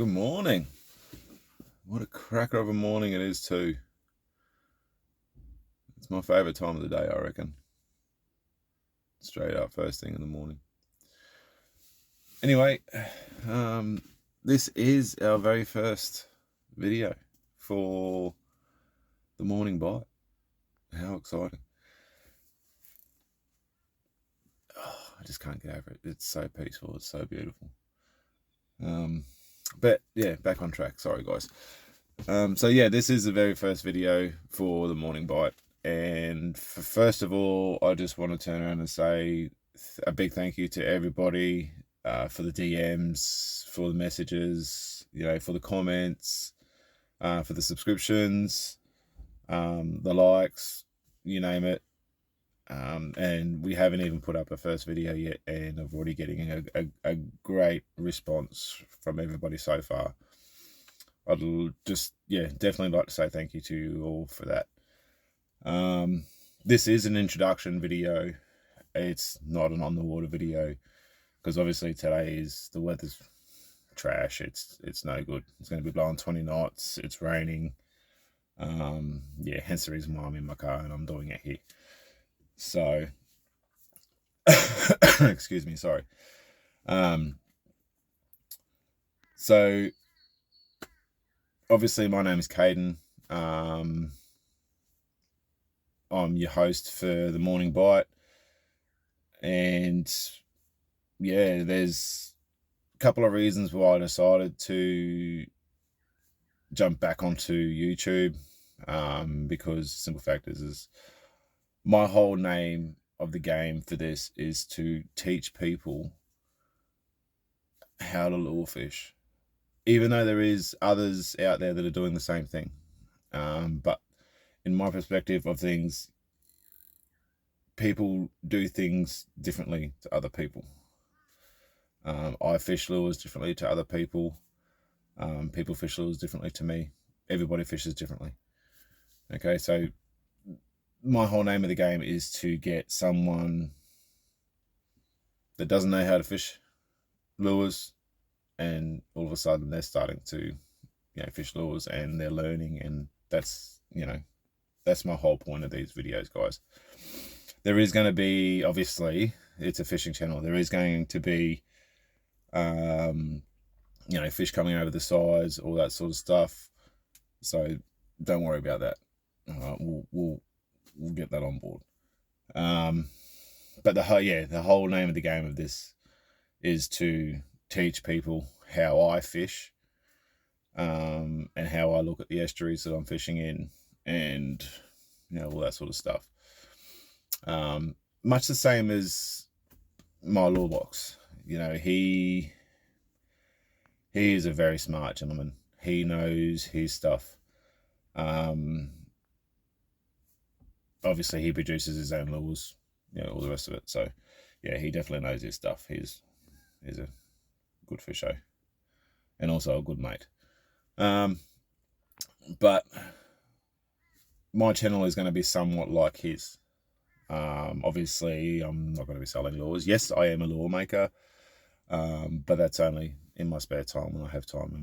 Good morning. What a cracker of a morning it is too. It's my favourite time of the day, I reckon. Straight up, first thing in the morning. Anyway, this is our very first video for the morning bite. How exciting. Oh, I just can't get over it. It's so peaceful. It's so beautiful. But yeah, back on track. Sorry, guys. So yeah, this is the very first video for the morning bite. And first of all, I just want to turn around and say a big thank you to everybody for the DMs, for the messages, for the comments, for the subscriptions, the likes, you name it. And we haven't even put up a first video yet, and I'm already getting a great response from everybody so far. I'd just, definitely like to say thank you to you all for that. This is an introduction video. It's not an on the water video, because obviously today the weather's trash. It's no good. It's going to be blowing 20 knots. It's raining. Hence the reason why I'm in my car and I'm doing it here. So, excuse me, sorry. So obviously my name is Caden. I'm your host for the Morning Bite, and yeah, there's a couple of reasons why I decided to jump back onto YouTube, because simple fact is my whole name of the game for this is to teach people how to lure fish, even though there is others out there that are doing the same thing. But in my perspective of things, people do things differently to other people. I fish lures differently to other people. People fish lures differently to me. Everybody fishes differently. Okay, so my whole name of the game is to get someone that doesn't know how to fish lures, and all of a sudden they're starting to fish lures, and they're learning, and that's my whole point of these videos, guys. There is going to be, obviously it's a fishing channel, there is going to be fish coming over the sides, all that sort of stuff, so don't worry about that. We'll get that on board. But the whole name of the game of this is to teach people how I fish, and how I look at the estuaries that I'm fishing in, and all that sort of stuff. Much the same as my lure box. He is a very smart gentleman. He knows his stuff. Obviously he produces his own lures, all the rest of it. So yeah, he definitely knows his stuff. He's a good fisher, and also a good mate. But my channel is going to be somewhat like his. Obviously I'm not going to be selling lures. Yes, I am a lure maker, but that's only in my spare time when I have time,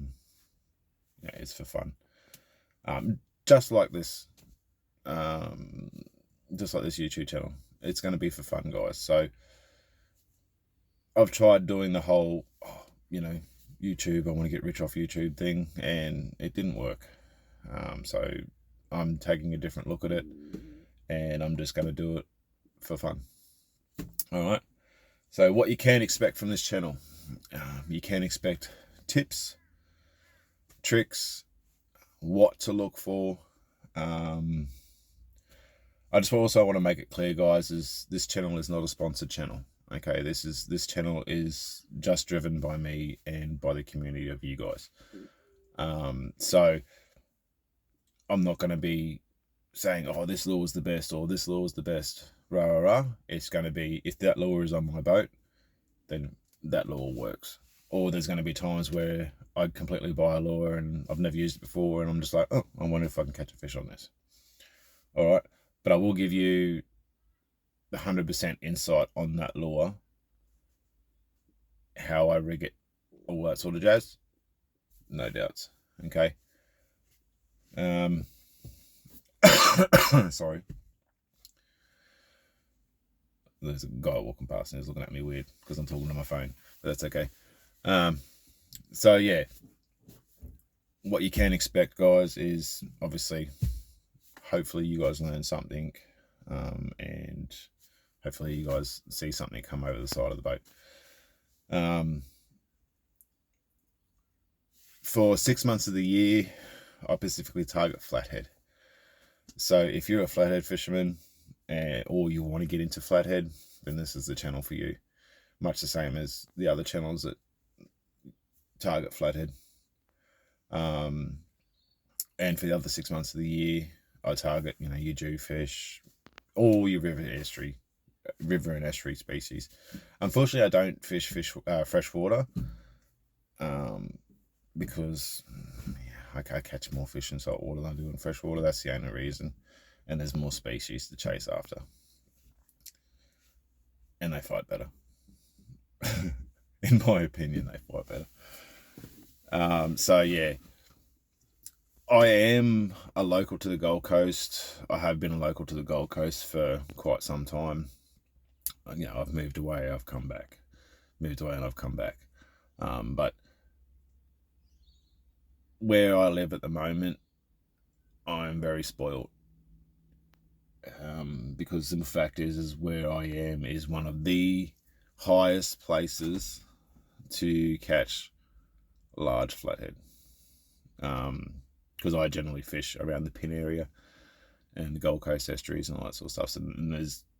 and it's for fun. Just like this YouTube channel, it's going to be for fun, guys. So I've tried doing the whole YouTube, I want to get rich off YouTube thing, and it didn't work. So I'm taking a different look at it, and I'm just going to do it for fun. All right, so what you can expect from this channel, you can expect tips, tricks, what to look for. I just also want to make it clear, guys, is this channel is not a sponsored channel. Okay, this channel is just driven by me and by the community of you guys. So I'm not going to be saying, oh, this lure is the best, or this lure is the best, rah, rah, rah. It's going to be, if that lure is on my boat, then that lure works. Or there's going to be times where I completely buy a lure and I've never used it before, and I'm just like, oh, I wonder if I can catch a fish on this. All right, but I will give you the 100% insight on that lure, how I rig it, all that sort of jazz. no doubts. Okay. Sorry. There's a guy walking past and he's looking at me weird because I'm talking to my phone, but that's okay. So yeah, what you can expect, guys, is obviously, hopefully you guys learn something, and hopefully you guys see something come over the side of the boat. For 6 months of the year, I specifically target flathead. So if you're a flathead fisherman, or you want to get into flathead, then this is the channel for you. Much the same as the other channels that target flathead. And for the other 6 months of the year, I target, your jewfish, all your river and estuary species. Unfortunately, I don't fish freshwater, because I catch more fish in saltwater than I do in freshwater. That's the only reason. And there's more species to chase after, and they fight better. In my opinion, they fight better. So yeah, I am a local to the Gold Coast. I have been a local to the Gold Coast for quite some time. I've moved away, I've come back. Moved away and I've come back. But where I live at the moment, I'm very spoiled. Because the fact is where I am is one of the highest places to catch large flathead. Because I generally fish around the Pin area and the Gold Coast estuaries and all that sort of stuff. So, and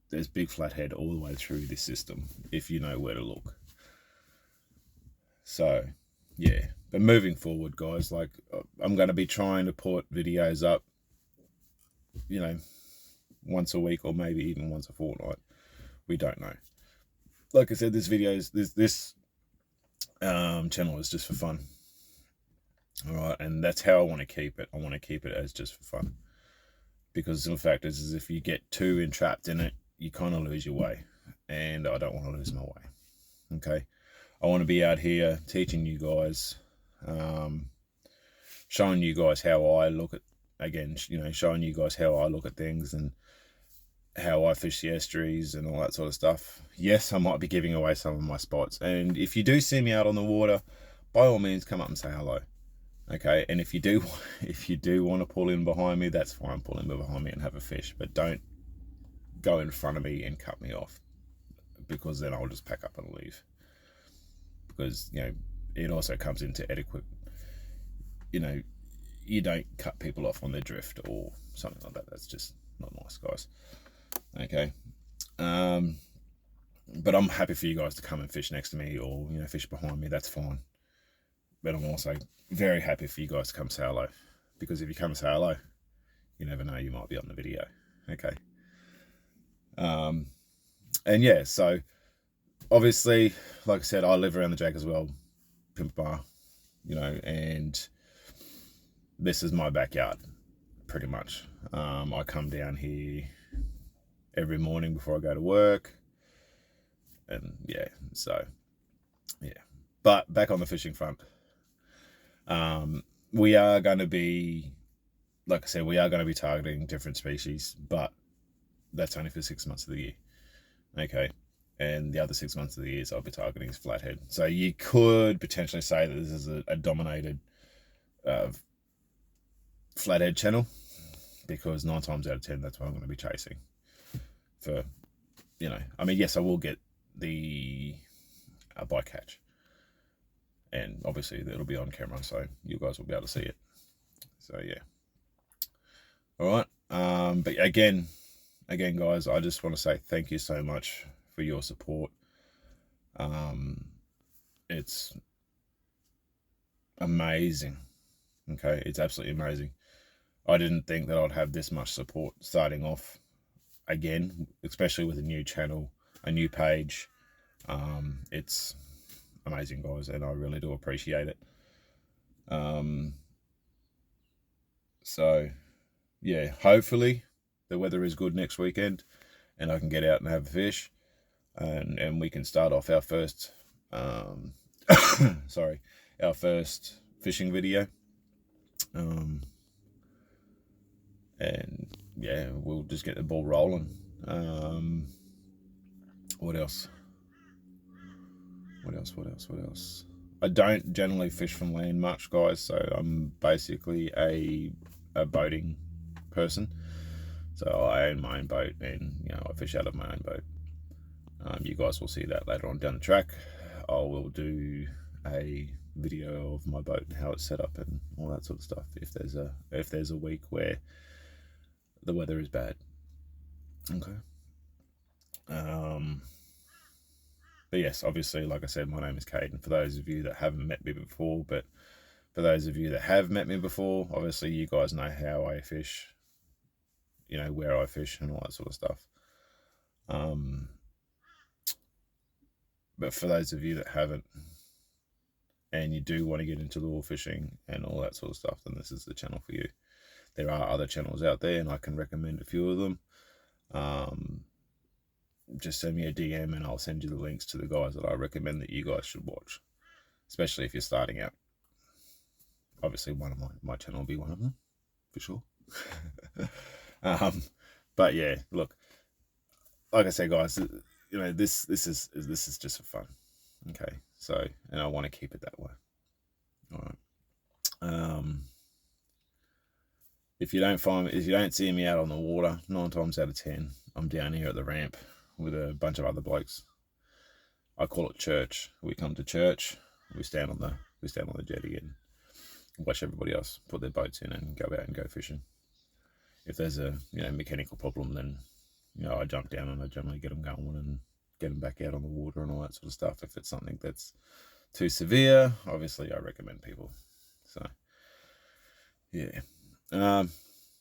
there's big flathead all the way through this system if you know where to look. So yeah, but moving forward, guys, like, I'm going to be trying to put videos up, once a week or maybe even once a fortnight. We don't know. Like I said, this channel is just for fun. All right, and that's how I want to keep it. I want to keep it as just for fun, because the fact is if you get too entrapped in it, you kind of lose your way, and I don't want to lose my way. Okay, I want to be out here teaching you guys, showing you guys how I look at, showing you guys how I look at things and how I fish the estuaries and all that sort of stuff. Yes, I might be giving away some of my spots, and if you do see me out on the water, by all means come up and say hello. Okay, and if you do want to pull in behind me, that's fine. Pull in behind me and have a fish, but don't go in front of me and cut me off, because then I'll just pack up and leave. Because it also comes into etiquette. You don't cut people off on their drift or something like that. That's just not nice, guys. Okay, but I'm happy for you guys to come and fish next to me or fish behind me. That's fine. But I'm also very happy for you guys to come say hello, because if you come say hello, you never know, you might be on the video. Okay. And yeah, so obviously, like I said, I live around the Jack as well, Pimp Bar, and this is my backyard, pretty much. I come down here every morning before I go to work, and yeah, so yeah. But back on the fishing front, we are going to be, like I said, we are going to be targeting different species, but that's only for 6 months of the year. Okay, and the other 6 months of the year I'll be targeting is flathead. So you could potentially say that this is a dominated flathead channel, because 9 times out of 10 that's what I'm going to be chasing. For yes, I will get the bycatch, and obviously it'll be on camera, so you guys will be able to see it. So yeah, all right. But again, guys, I just want to say thank you so much for your support. It's amazing. Okay, it's absolutely amazing. I didn't think that I'd have this much support starting off, again, especially with a new channel, a new page. It's amazing, guys, and I really do appreciate it. So yeah, hopefully the weather is good next weekend and I can get out and have a fish, and we can start off our first our first fishing video. And yeah, we'll just get the ball rolling. What else? I don't generally fish from land much, guys, so I'm basically a boating person. So I own my own boat, and I fish out of my own boat. You guys will see that later on down the track. I will do a video of my boat and how it's set up and all that sort of stuff. If there's a week where the weather is bad, okay. But yes, obviously, like I said, my name is Caden. For those of you that haven't met me before, but for those of you that have met me before, obviously you guys know how I fish, where I fish and all that sort of stuff. But for those of you that haven't, and you do want to get into lure fishing and all that sort of stuff, then this is the channel for you. There are other channels out there, and I can recommend a few of them. Just send me a DM and I'll send you the links to the guys that I recommend that you guys should watch, especially if you're starting out. Obviously, one of my channel will be one of them, for sure. But yeah, look, like I said, guys, this is just for fun, okay? So, and I want to keep it that way. All right. If you don't see me out on the water, 9 times out of 10, I'm down here at the ramp with a bunch of other blokes. I call it church. We come to church, we stand on the jetty and watch everybody else put their boats in and go out and go fishing. If there's a mechanical problem, then I jump down and I generally get them going and get them back out on the water and all that sort of stuff. If it's something that's too severe, obviously I recommend people. So yeah. Now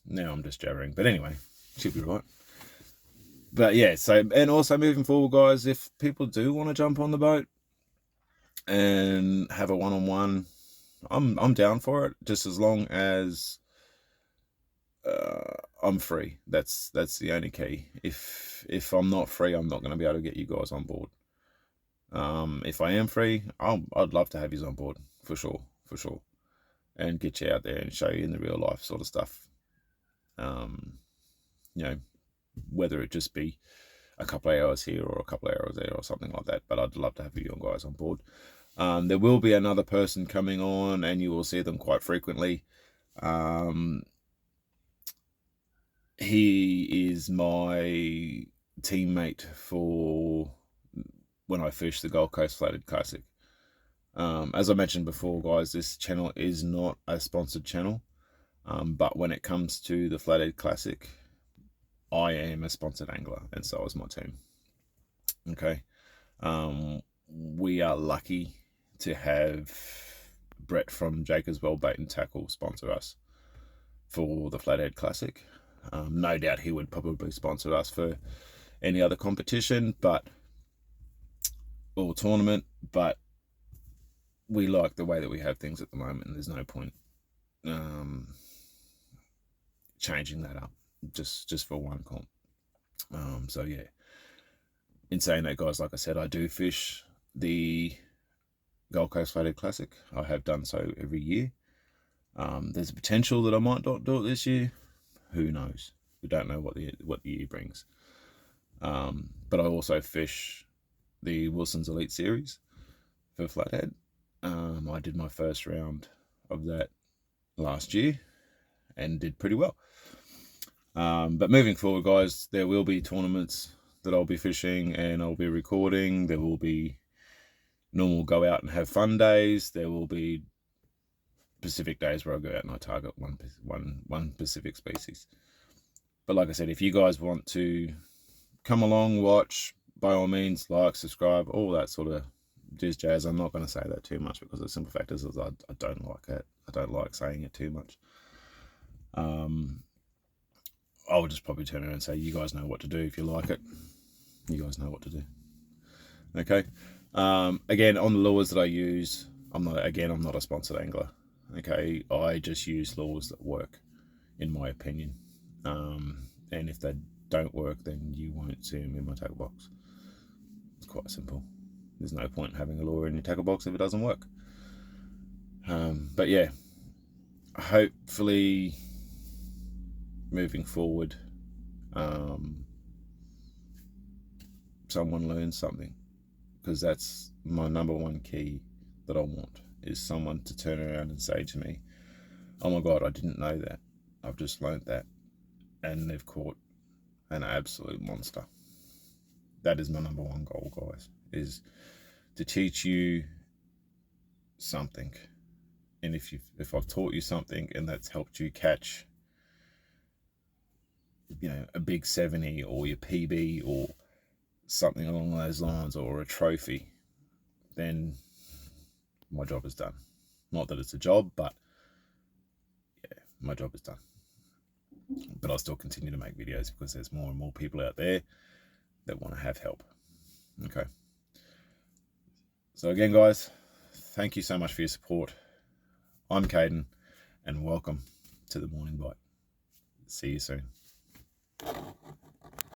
I'm just jabbering, but anyway, should be right. But yeah, so, and also moving forward, guys, if people do want to jump on the boat and have a one-on-one, I'm down for it, just as long as I'm free. That's the only key. If I'm not free, I'm not going to be able to get you guys on board. If I am free, I'd love to have you on board, for sure, and get you out there and show you in the real life sort of stuff. Whether it just be a couple of hours here or a couple of hours there or something like that, but I'd love to have you guys on board. There will be another person coming on, and you will see them quite frequently. He is my teammate for when I fish the Gold Coast Flathead Classic. As I mentioned before, guys, this channel is not a sponsored channel, but when it comes to the Flathead Classic, I am a sponsored angler, and so is my team. Okay. We are lucky to have Brett from Jacobs Well Bait and Tackle sponsor us for the Flathead Classic. No doubt he would probably sponsor us for any other competition, or tournament, but we like the way that we have things at the moment, and there's no point changing that up just for one comp. So yeah, in saying that, guys, like I said, I do fish the Gold Coast Flathead Classic. I have done so every year. There's a potential that I might not do it this year. Who knows? We don't know what the year brings. But I also fish the Wilson's Elite Series for Flathead. I did my first round of that last year and did pretty well. But moving forward, guys, there will be tournaments that I'll be fishing and I'll be recording. There will be normal go out and have fun days. There will be specific days where I go out and I target one specific species. But like I said, if you guys want to come along, watch, by all means, like, subscribe, all that sort of jazz. I'm not going to say that too much because the simple fact is I don't like it. I don't like saying it too much. I would just probably turn around and say, you guys know what to do. If you like it, you guys know what to do. Okay. Again, on the lures that I use, I'm not a sponsored angler. Okay. I just use lures that work, in my opinion. And if they don't work, then you won't see them in my tackle box. It's quite simple. There's no point in having a lure in your tackle box if it doesn't work. But yeah, hopefully moving forward, someone learns something, because that's my number one key that I want, is someone to turn around and say to me, oh my God, I didn't know that. I've just learned that. And they've caught an absolute monster. That is my number one goal, guys, is to teach you something. And if I've taught you something and that's helped you catch, a big 70 or your PB or something along those lines, or a trophy, then my job is done. Not that it's a job, but yeah, my job is done. But I'll still continue to make videos because there's more and more people out there that want to have help. Okay. So again, guys, thank you so much for your support. I'm Caden, and welcome to the Morning Bite. See you soon.